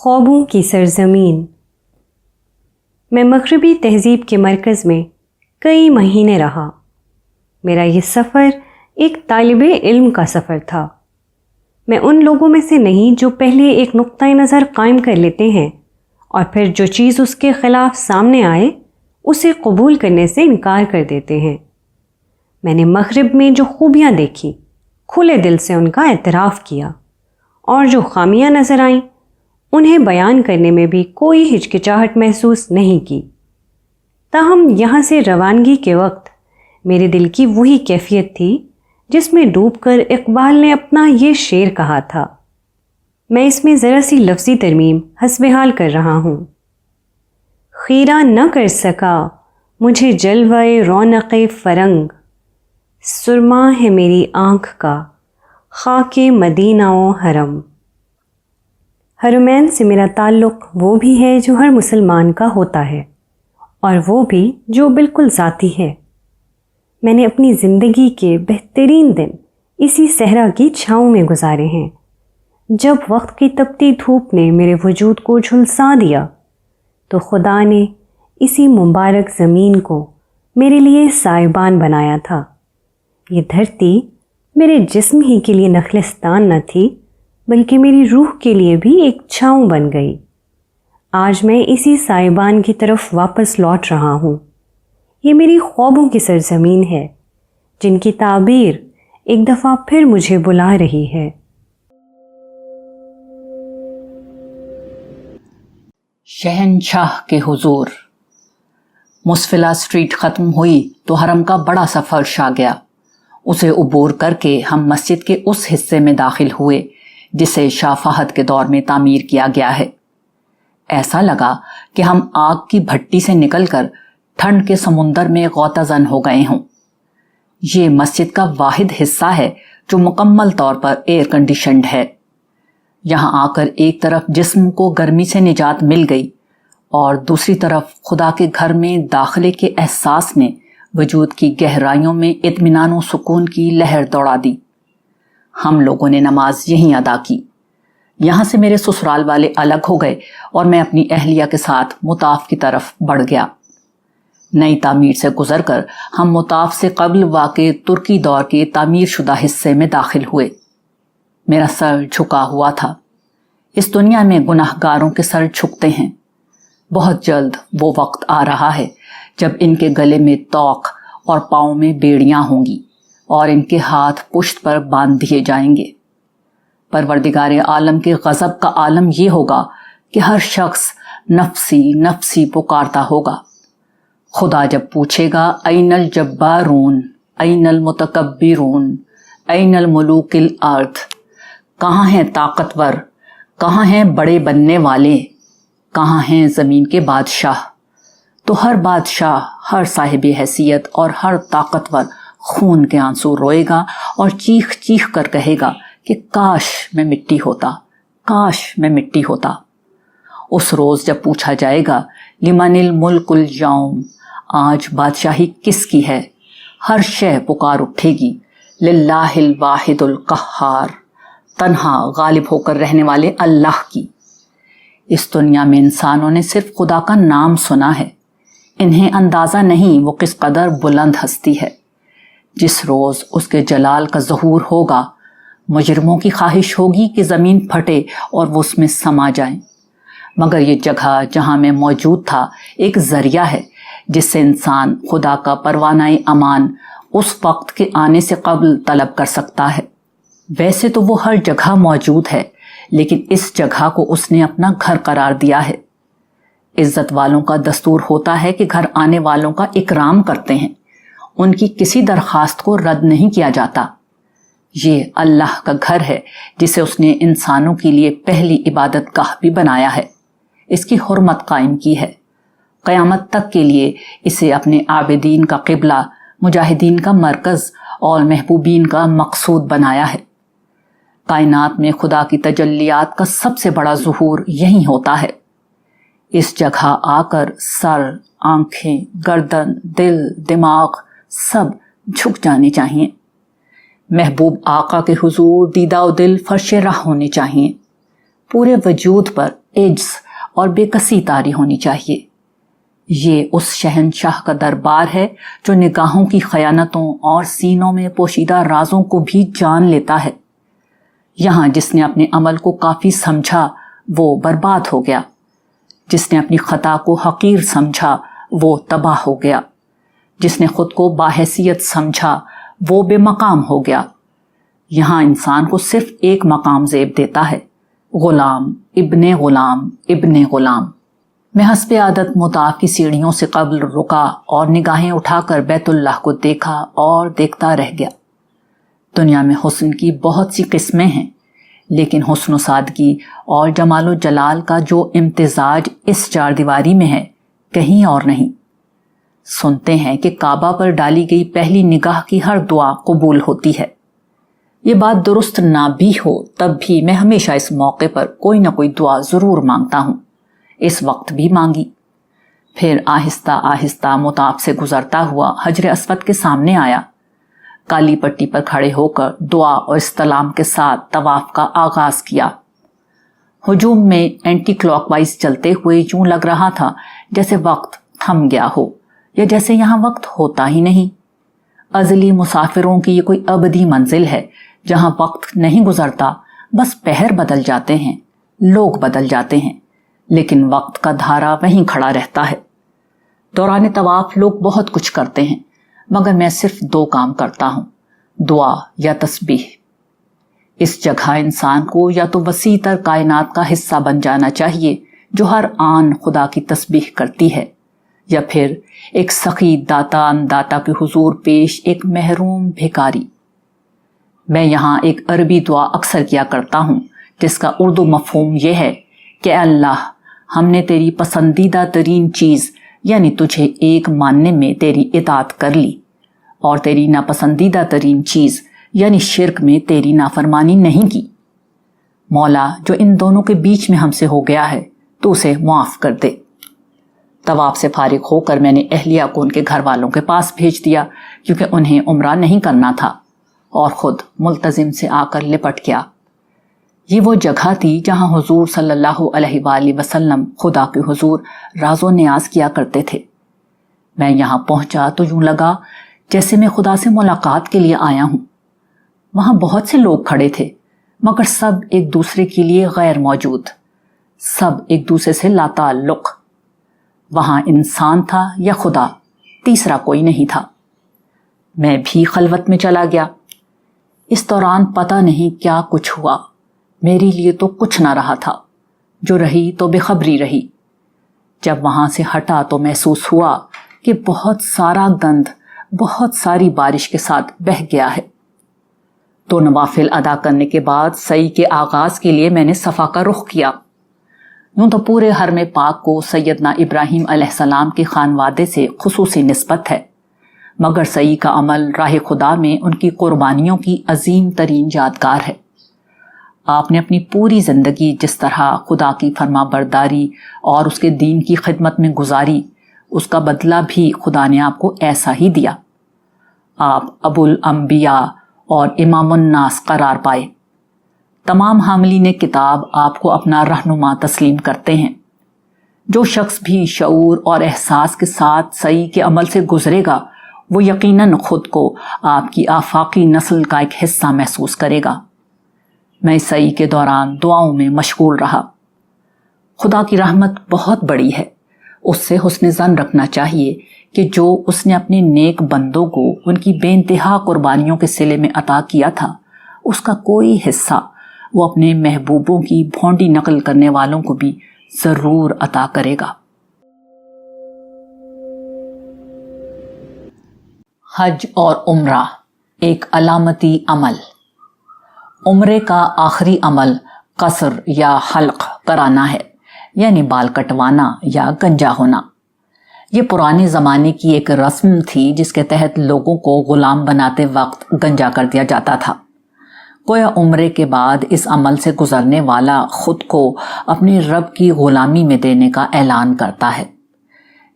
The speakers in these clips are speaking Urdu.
خوابوں کی سرزمین۔ میں مغربی تہذیب کے مرکز میں کئی مہینے رہا۔ میرا یہ سفر ایک طالب علم کا سفر تھا۔ میں ان لوگوں میں سے نہیں جو پہلے ایک نقطۂ نظر قائم کر لیتے ہیں اور پھر جو چیز اس کے خلاف سامنے آئے اسے قبول کرنے سے انکار کر دیتے ہیں۔ میں نے مغرب میں جو خوبیاں دیکھی کھلے دل سے ان کا اعتراف کیا، اور جو خامیاں نظر آئیں انہیں بیان کرنے میں بھی کوئی ہچکچاہٹ محسوس نہیں کی۔ تاہم یہاں سے روانگی کے وقت میرے دل کی وہی کیفیت تھی جس میں ڈوب کر اقبال نے اپنا یہ شعر کہا تھا۔ میں اس میں ذرا سی لفظی ترمیم حسب حال کر رہا ہوں۔ خیرہ نہ کر سکا مجھے جلوہ رونق فرنگ، سرما ہے میری آنکھ کا خاک مدینہ و حرم۔ حرمین سے میرا تعلق وہ بھی ہے جو ہر مسلمان کا ہوتا ہے، اور وہ بھی جو بالکل ذاتی ہے۔ میں نے اپنی زندگی کے بہترین دن اسی صحرا کی چھاؤں میں گزارے ہیں۔ جب وقت کی تپتی دھوپ نے میرے وجود کو جھلسا دیا تو خدا نے اسی مبارک زمین کو میرے لیے سائبان بنایا تھا۔ یہ دھرتی میرے جسم ہی کے لیے نخلستان نہ تھی بلکہ میری روح کے لیے بھی ایک چھاؤں بن گئی۔ آج میں اسی سائبان کی طرف واپس لوٹ رہا ہوں۔ یہ میری خوابوں کی سرزمین ہے جن کی تعبیر ایک دفعہ پھر مجھے بلا رہی ہے۔ شہنشاہ کے حضور۔ مسفلا اسٹریٹ ختم ہوئی تو حرم کا بڑا سا فرش آ گیا۔ اسے عبور کر کے ہم مسجد کے اس حصے میں داخل ہوئے جسے شاہ فہد کے دور میں تعمیر کیا گیا ہے۔ ایسا لگا کہ ہم آگ کی بھٹی سے نکل کر ٹھنڈ کے سمندر میں غوطہ زن ہو گئے ہوں۔ یہ مسجد کا واحد حصہ ہے جو مکمل طور پر ایئر کنڈیشنڈ ہے۔ یہاں آ کر ایک طرف جسم کو گرمی سے نجات مل گئی اور دوسری طرف خدا کے گھر میں داخلے کے احساس نے وجود کی گہرائیوں میں اطمینان و سکون کی لہر دوڑا دی۔ ہم لوگوں نے نماز یہیں ادا کی۔ یہاں سے میرے سسرال والے الگ ہو گئے اور میں اپنی اہلیہ کے ساتھ مطاف کی طرف بڑھ گیا۔ نئی تعمیر سے گزر کر ہم مطاف سے قبل واقع ترکی دور کے تعمیر شدہ حصے میں داخل ہوئے۔ میرا سر جھکا ہوا تھا۔ اس دنیا میں گناہ گاروں کے سر جھکتے ہیں۔ بہت جلد وہ وقت آ رہا ہے جب ان کے گلے میں توق اور پاؤں میں بیڑیاں ہوں گی اور ان کے ہاتھ پشت پر باندھ دیے جائیں گے۔ پروردگار عالم کے غضب کا عالم یہ ہوگا کہ ہر شخص نفسی نفسی پکارتا ہوگا۔ خدا جب پوچھے گا این الجبارون این المتکبرون این الملوک الارض، کہاں ہیں طاقتور، کہاں ہیں بڑے بننے والے، کہاں ہیں زمین کے بادشاہ، تو ہر بادشاہ، ہر صاحب حیثیت اور ہر طاقتور خون کے آنسو روئے گا اور چیخ چیخ کر کہے گا کہ کاش میں مٹی ہوتا، کاش میں مٹی ہوتا۔ اس روز جب پوچھا جائے گا لمن الملک اليوم، آج بادشاہی کس کی ہے، ہر شے پکار اٹھے گی للہ الواحد القہار، تنہا غالب ہو کر رہنے والے اللہ کی۔ اس دنیا میں انسانوں نے صرف خدا کا نام سنا ہے، انہیں اندازہ نہیں وہ کس قدر بلند ہستی ہے۔ جس روز اس کے جلال کا ظہور ہوگا، مجرموں کی خواہش ہوگی کہ زمین پھٹے اور وہ اس میں سما جائیں، مگر یہ جگہ جہاں میں موجود تھا ایک ذریعہ ہے جس سے انسان خدا کا پروانہ امان اس وقت کے آنے سے قبل طلب کر سکتا ہے۔ ویسے تو وہ ہر جگہ موجود ہے، لیکن اس جگہ کو اس نے اپنا گھر قرار دیا ہے۔ عزت والوں کا دستور ہوتا ہے کہ گھر آنے والوں کا اکرام کرتے ہیں، ان کی کسی درخواست کو رد نہیں کیا جاتا۔ یہ اللہ کا گھر ہے جسے اس نے انسانوں کے لیے پہلی عبادت گاہ بھی بنایا ہے، اس کی حرمت قائم کی ہے، قیامت تک کے لیے اسے اپنے عابدین کا قبلہ، مجاہدین کا مرکز اور محبوبین کا مقصود بنایا ہے۔ کائنات میں خدا کی تجلیات کا سب سے بڑا ظہور یہی ہوتا ہے۔ اس جگہ آ کر سر، آنکھیں، گردن، دل، دماغ سب جھک جانے چاہیے۔ محبوب آقا کے حضور دیدہ و دل فرش راہ ہونے چاہیے۔ پورے وجود پر عجز اور بے کسی طاری ہونی چاہیے۔ یہ اس شہنشاہ کا دربار ہے جو نگاہوں کی خیانتوں اور سینوں میں پوشیدہ رازوں کو بھی جان لیتا ہے۔ یہاں جس نے اپنے عمل کو کافی سمجھا وہ برباد ہو گیا، جس نے اپنی خطا کو حقیر سمجھا وہ تباہ ہو گیا، جس نے خود کو باحیثیت سمجھا وہ بے مقام ہو گیا۔ یہاں انسان کو صرف ایک مقام زیب دیتا ہے، غلام ابن غلام ابن غلام۔ میں حسب عادت مطاف کی سیڑھیوں سے قبل رکا اور نگاہیں اٹھا کر بیت اللہ کو دیکھا اور دیکھتا رہ گیا۔ دنیا میں حسن کی بہت سی قسمیں ہیں، لیکن حسن و سادگی اور جمال و جلال کا جو امتزاج اس چار دیواری میں ہے کہیں اور نہیں۔ سنتے ہیں کہ کعبہ پر ڈالی گئی پہلی نگاہ کی ہر دعا قبول ہوتی ہے۔ یہ بات درست نہ بھی ہو تب بھی میں ہمیشہ اس موقع پر کوئی نہ کوئی دعا ضرور مانگتا ہوں۔ اس وقت بھی مانگی۔ پھر آہستہ آہستہ مطاف سے گزرتا ہوا حجر اسود کے سامنے آیا، کالی پٹی پر کھڑے ہو کر دعا اور استلام کے ساتھ طواف کا آغاز کیا۔ ہجوم میں اینٹی کلاک وائز چلتے ہوئے یوں لگ رہا تھا جیسے وقت تھم گیا ہو، یا جیسے یہاں وقت ہوتا ہی نہیں۔ ازلی مسافروں کی یہ کوئی ابدی منزل ہے جہاں وقت نہیں گزرتا، بس پہر بدل جاتے ہیں، لوگ بدل جاتے ہیں، لیکن وقت کا دھارا وہیں کھڑا رہتا ہے۔ دوران طواف لوگ بہت کچھ کرتے ہیں، مگر میں صرف دو کام کرتا ہوں، دعا یا تسبیح۔ اس جگہ انسان کو یا تو وسیع تر کائنات کا حصہ بن جانا چاہیے جو ہر آن خدا کی تسبیح کرتی ہے، یا پھر ایک سخی داتا انداتا کے حضور پیش ایک محروم بھیکاری۔ میں یہاں ایک عربی دعا اکثر کیا کرتا ہوں جس کا اردو مفہوم یہ ہے کہ اللہ، ہم نے تیری پسندیدہ ترین چیز یعنی تجھے ایک ماننے میں تیری اطاعت کر لی، اور تیری ناپسندیدہ ترین چیز یعنی شرک میں تیری نافرمانی نہیں کی۔ مولا، جو ان دونوں کے بیچ میں ہم سے ہو گیا ہے تو اسے معاف کر دے۔ طواف سے فارغ ہو کر میں نے اہلیہ کو ان کے گھر والوں کے پاس بھیج دیا کیونکہ انہیں عمرہ نہیں کرنا تھا، اور خود ملتزم سے آ کر لپٹ گیا۔ یہ وہ جگہ تھی جہاں حضور صلی اللہ علیہ وآلہ وسلم خدا کے حضور راز و نیاز کیا کرتے تھے۔ میں یہاں پہنچا تو یوں لگا جیسے میں خدا سے ملاقات کے لیے آیا ہوں۔ وہاں بہت سے لوگ کھڑے تھے، مگر سب ایک دوسرے کے لیے غیر موجود، سب ایک دوسرے سے لا تعلق۔ وہاں انسان تھا یا خدا، تیسرا کوئی نہیں تھا۔ میں بھی خلوت میں چلا گیا۔ اس دوران پتہ نہیں کیا کچھ ہوا، میری لیے تو کچھ نہ رہا تھا، جو رہی تو بے خبری رہی۔ جب وہاں سے ہٹا تو محسوس ہوا کہ بہت سارا گند بہت ساری بارش کے ساتھ بہہ گیا ہے۔ تو نوافل ادا کرنے کے بعد سعی کے آغاز کے لیے میں نے صفا کا رخ کیا۔ یوں تو پورے حرم پاک کو سیدنا ابراہیم علیہ السلام کے خانوادے سے خصوصی نسبت ہے، مگر سعی کا عمل راہ خدا میں ان کی قربانیوں کی عظیم ترین یادگار ہے۔ آپ نے اپنی پوری زندگی جس طرح خدا کی فرما برداری اور اس کے دین کی خدمت میں گزاری، اس کا بدلہ بھی خدا نے آپ کو ایسا ہی دیا۔ آپ ابو الانبیاء اور امام الناس قرار پائے۔ تمام حاملین کتاب آپ کو اپنا رہنما تسلیم کرتے ہیں۔ جو شخص بھی شعور اور احساس کے ساتھ سعی کے عمل سے گزرے گا وہ یقیناً خود کو آپ کی آفاقی نسل کا ایک حصہ محسوس کرے گا۔ میں سعی کے دوران دعاؤں میں مشغول رہا۔ خدا کی رحمت بہت بڑی ہے، اس سے حسن ظن رکھنا چاہیے کہ جو اس نے اپنے نیک بندوں کو ان کی بے انتہا قربانیوں کے صلے میں عطا کیا تھا، اس کا کوئی حصہ وہ اپنے محبوبوں کی بھونڈی نقل کرنے والوں کو بھی ضرور عطا کرے گا۔ حج اور عمرہ ایک علامتی عمل۔ عمرے کا آخری عمل قصر یا حلق کرانا ہے، یعنی بال کٹوانا یا گنجا ہونا۔ یہ پرانے زمانے کی ایک رسم تھی جس کے تحت لوگوں کو غلام بناتے وقت گنجا کر دیا جاتا تھا۔ گویا عمرے کے بعد اس عمل سے گزرنے والا خود کو اپنے رب کی غلامی میں دینے کا اعلان کرتا ہے۔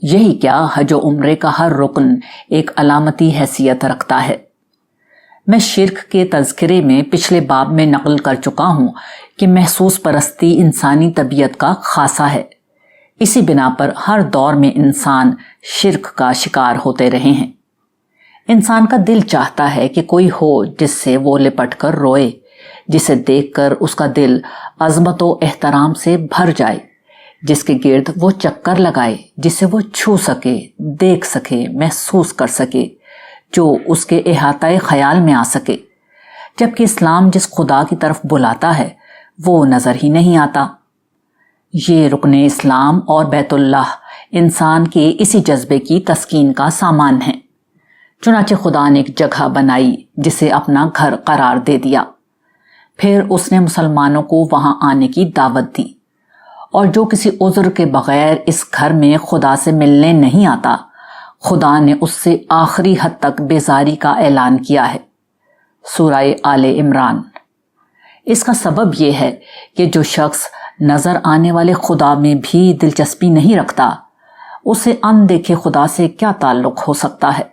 یہی کیا حج و عمرے کا ہر رکن ایک علامتی حیثیت رکھتا ہے۔ میں شرک کے تذکرے میں پچھلے باب میں نقل کر چکا ہوں کہ محسوس پرستی انسانی طبیعت کا خاصہ ہے. اسی بنا پر ہر دور میں انسان شرک کا شکار ہوتے رہے ہیں. انسان کا دل چاہتا ہے کہ کوئی ہو جس سے وہ لپٹ کر روئے، جسے دیکھ کر اس کا دل عظمت و احترام سے بھر جائے، جس کے گرد وہ چکر لگائے، جسے وہ چھو سکے، دیکھ سکے، محسوس کر سکے، جو اس کے احاطہ خیال میں آ سکے. جبکہ اسلام جس خدا کی طرف بلاتا ہے وہ نظر ہی نہیں آتا. یہ رکن اسلام اور بیت اللہ انسان کے اسی جذبے کی تسکین کا سامان ہے. چنانچہ خدا نے ایک جگہ بنائی جسے اپنا گھر قرار دے دیا. پھر اس نے مسلمانوں کو وہاں آنے کی دعوت دی، اور جو کسی عذر کے بغیر اس گھر میں خدا سے ملنے نہیں آتا، خدا نے اس سے آخری حد تک بیزاری کا اعلان کیا ہے. سورہ آل عمران. اس کا سبب یہ ہے کہ جو شخص نظر آنے والے خدا میں بھی دلچسپی نہیں رکھتا، اسے ان دیکھے خدا سے کیا تعلق ہو سکتا ہے؟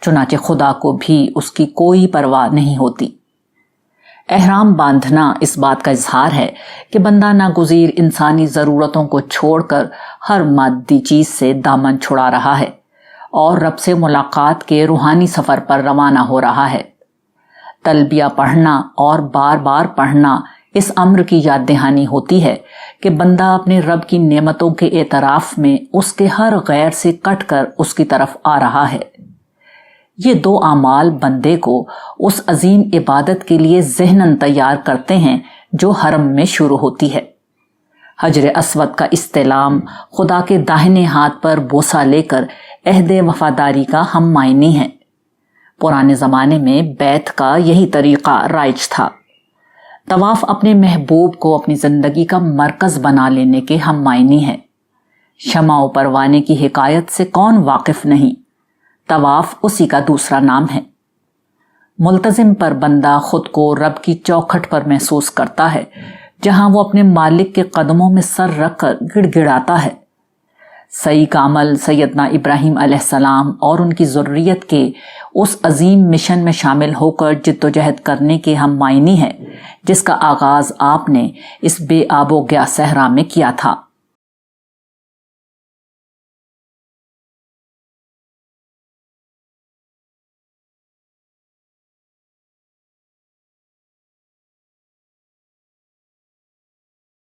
چنانچہ خدا کو بھی اس کی کوئی پرواہ نہیں ہوتی. احرام باندھنا اس بات کا اظہار ہے کہ بندہ ناگزیر انسانی ضرورتوں کو چھوڑ کر ہر مادی چیز سے دامن چھڑا رہا ہے اور رب سے ملاقات کے روحانی سفر پر روانہ ہو رہا ہے. تلبیہ پڑھنا اور بار بار پڑھنا اس امر کی یاد دہانی ہوتی ہے کہ بندہ اپنے رب کی نعمتوں کے اعتراف میں اس کے ہر غیر سے کٹ کر اس کی طرف آ رہا ہے. یہ دو اعمال بندے کو اس عظیم عبادت کے لیے ذہناً تیار کرتے ہیں جو حرم میں شروع ہوتی ہے. حجر اسود کا استلام خدا کے داہنے ہاتھ پر بوسہ لے کر عہد وفاداری کا ہم معنی ہے. پرانے زمانے میں بیت کا یہی طریقہ رائج تھا. طواف اپنے محبوب کو اپنی زندگی کا مرکز بنا لینے کے ہم معنی ہے. شمع و پروانے کی حکایت سے کون واقف نہیں؟ طواف اسی کا دوسرا نام ہے. ملتزم پر بندہ خود کو رب کی چوکھٹ پر محسوس کرتا ہے، جہاں وہ اپنے مالک کے قدموں میں سر رکھ کر گڑ گڑاتا ہے. صحیح کا عمل سیدنا ابراہیم علیہ السلام اور ان کی ذریت کے اس عظیم مشن میں شامل ہو کر جد و جہد کرنے کے ہم معنی ہے، جس کا آغاز آپ نے اس بے آب و گیا صحرا میں کیا تھا.